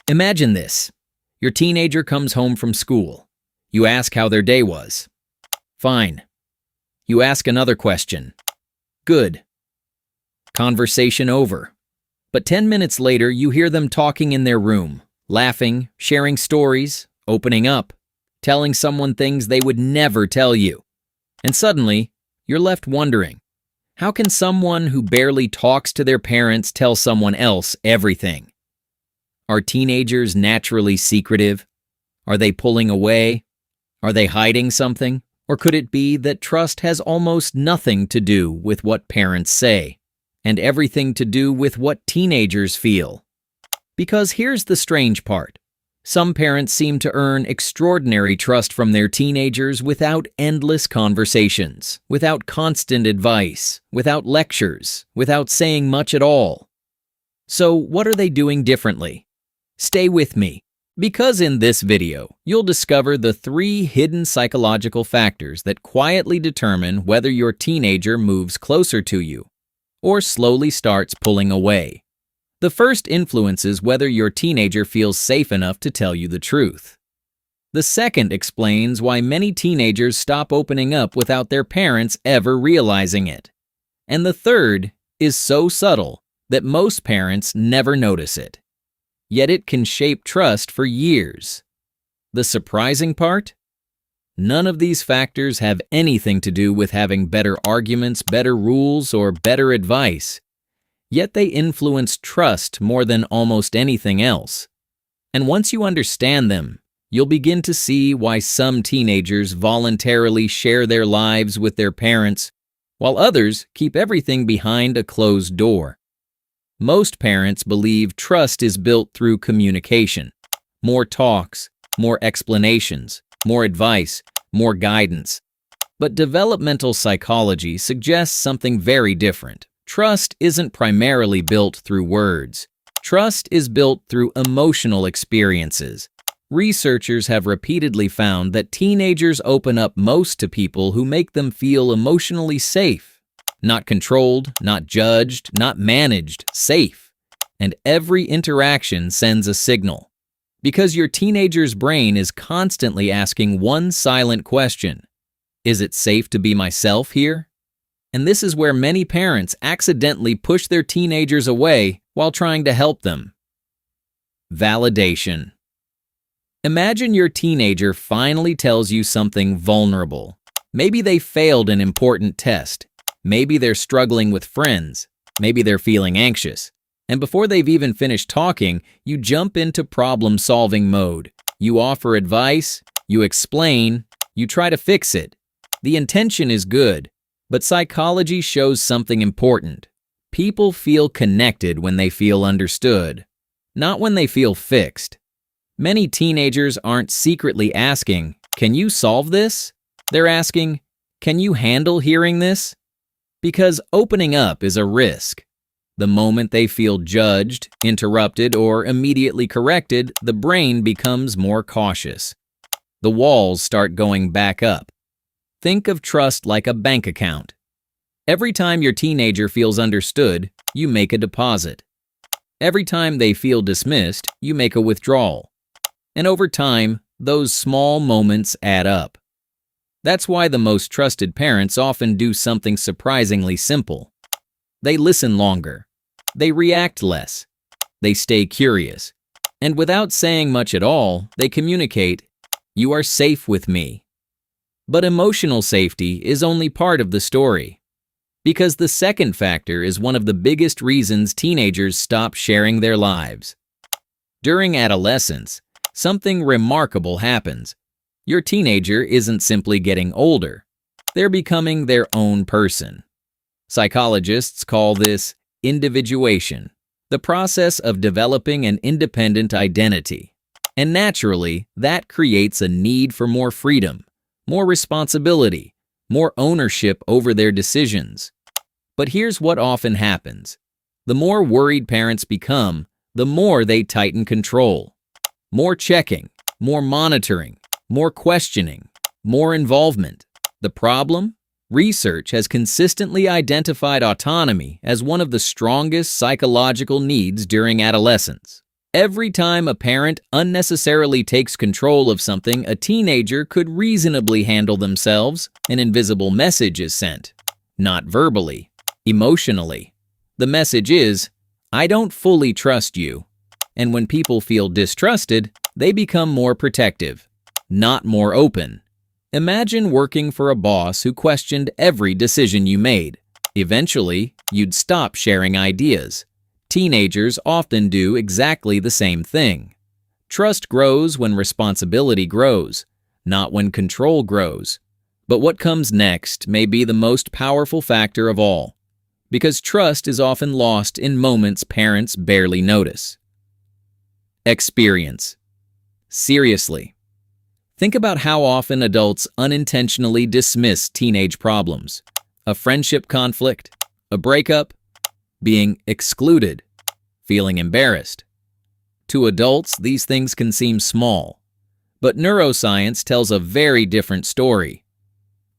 Imagine this. Your teenager comes home from school. You ask how their day was. Fine. You ask another question. Good. Conversation over. But 10 minutes later, you hear them talking in their room, laughing, sharing stories, opening up, telling someone things they would never tell you. And suddenly, you're left wondering, how can someone who barely talks to their parents tell someone else everything? Are teenagers naturally secretive? Are they pulling away? Are they hiding something? Or could it be that trust has almost nothing to do with what parents say, and everything to do with what teenagers feel? Because here's the strange part. Some parents seem to earn extraordinary trust from their teenagers without endless conversations, without constant advice, without lectures, without saying much at all. So what are they doing differently? Stay with me, because in this video, you'll discover the 3 hidden psychological factors that quietly determine whether your teenager moves closer to you or slowly starts pulling away. The first influences whether your teenager feels safe enough to tell you the truth. The second explains why many teenagers stop opening up without their parents ever realizing it. And the third is so subtle that most parents never notice it. Yet it can shape trust for years. The surprising part? None of these factors have anything to do with having better arguments, better rules, or better advice. Yet they influence trust more than almost anything else. And once you understand them, you'll begin to see why some teenagers voluntarily share their lives with their parents, while others keep everything behind a closed door. Most parents believe trust is built through communication. More talks, more explanations, more advice, more guidance. But developmental psychology suggests something very different. Trust isn't primarily built through words. Trust is built through emotional experiences. Researchers have repeatedly found that teenagers open up most to people who make them feel emotionally safe. Not controlled, not judged, not managed, safe. And every interaction sends a signal. Because your teenager's brain is constantly asking one silent question. Is it safe to be myself here? And this is where many parents accidentally push their teenagers away while trying to help them. Validation. Imagine your teenager finally tells you something vulnerable. Maybe they failed an important test. Maybe they're struggling with friends. Maybe they're feeling anxious. And before they've even finished talking, you jump into problem-solving mode. You offer advice, you explain, you try to fix it. The intention is good. But psychology shows something important. People feel connected when they feel understood, not when they feel fixed. Many teenagers aren't secretly asking, "Can you solve this?" They're asking, "Can you handle hearing this?" Because opening up is a risk. The moment they feel judged, interrupted, or immediately corrected, the brain becomes more cautious. The walls start going back up. Think of trust like a bank account. Every time your teenager feels understood, you make a deposit. Every time they feel dismissed, you make a withdrawal. And over time, those small moments add up. That's why the most trusted parents often do something surprisingly simple. They listen longer. They react less. They stay curious. And without saying much at all, they communicate, "You are safe with me." But emotional safety is only part of the story. Because the second factor is one of the biggest reasons teenagers stop sharing their lives. During adolescence, something remarkable happens. Your teenager isn't simply getting older. They're becoming their own person. Psychologists call this individuation, the process of developing an independent identity. And naturally, that creates a need for more freedom, more responsibility, more ownership over their decisions. But here's what often happens. The more worried parents become, the more they tighten control. More checking, more monitoring, more questioning, more involvement. The problem? Research has consistently identified autonomy as one of the strongest psychological needs during adolescence. Every time a parent unnecessarily takes control of something a teenager could reasonably handle themselves, an invisible message is sent. Not verbally, emotionally. The message is, I don't fully trust you. And when people feel distrusted, they become more protective, not more open. Imagine working for a boss who questioned every decision you made. Eventually, you'd stop sharing ideas. Teenagers often do exactly the same thing. Trust grows when responsibility grows, not when control grows. But what comes next may be the most powerful factor of all, because trust is often lost in moments parents barely notice. Experience. Seriously. Think about how often adults unintentionally dismiss teenage problems. A friendship conflict, a breakup, being excluded, feeling embarrassed. To adults, these things can seem small, but neuroscience tells a very different story.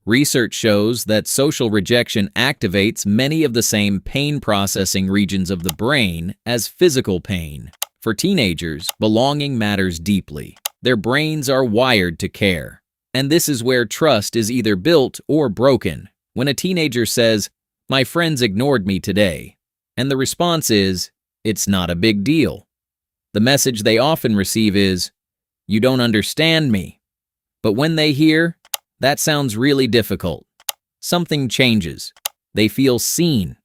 Research shows that social rejection activates many of the same pain processing regions of the brain as physical pain. For teenagers, belonging matters deeply. Their brains are wired to care. And this is where trust is either built or broken. When a teenager says, "My friends ignored me today," and the response is, "It's not a big deal," the message they often receive is, "You don't understand me." But when they hear, "That sounds really difficult," something changes. They feel seen.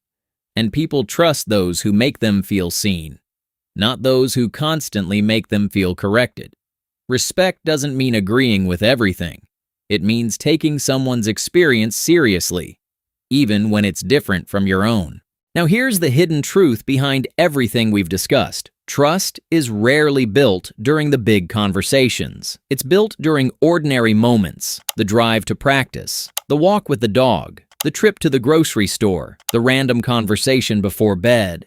And people trust those who make them feel seen, not those who constantly make them feel corrected. Respect doesn't mean agreeing with everything. It means taking someone's experience seriously, even when it's different from your own. Now here's the hidden truth behind everything we've discussed. Trust is rarely built during the big conversations. It's built during ordinary moments, the drive to practice, the walk with the dog, the trip to the grocery store, the random conversation before bed.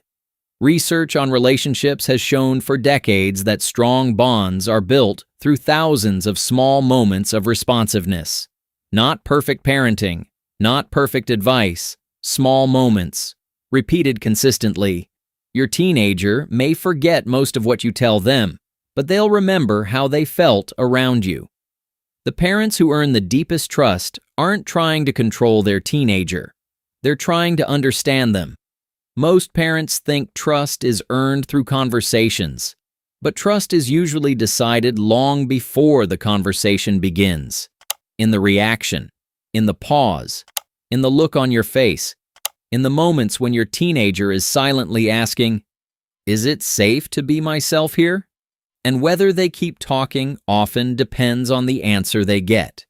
Research on relationships has shown for decades that strong bonds are built through thousands of small moments of responsiveness. Not perfect parenting, not perfect advice, small moments, repeated consistently. Your teenager may forget most of what you tell them, but they'll remember how they felt around you. The parents who earn the deepest trust aren't trying to control their teenager. They're trying to understand them. Most parents think trust is earned through conversations, but trust is usually decided long before the conversation begins. In the reaction, in the pause, in the look on your face, in the moments when your teenager is silently asking, "Is it safe to be myself here?" And whether they keep talking often depends on the answer they get.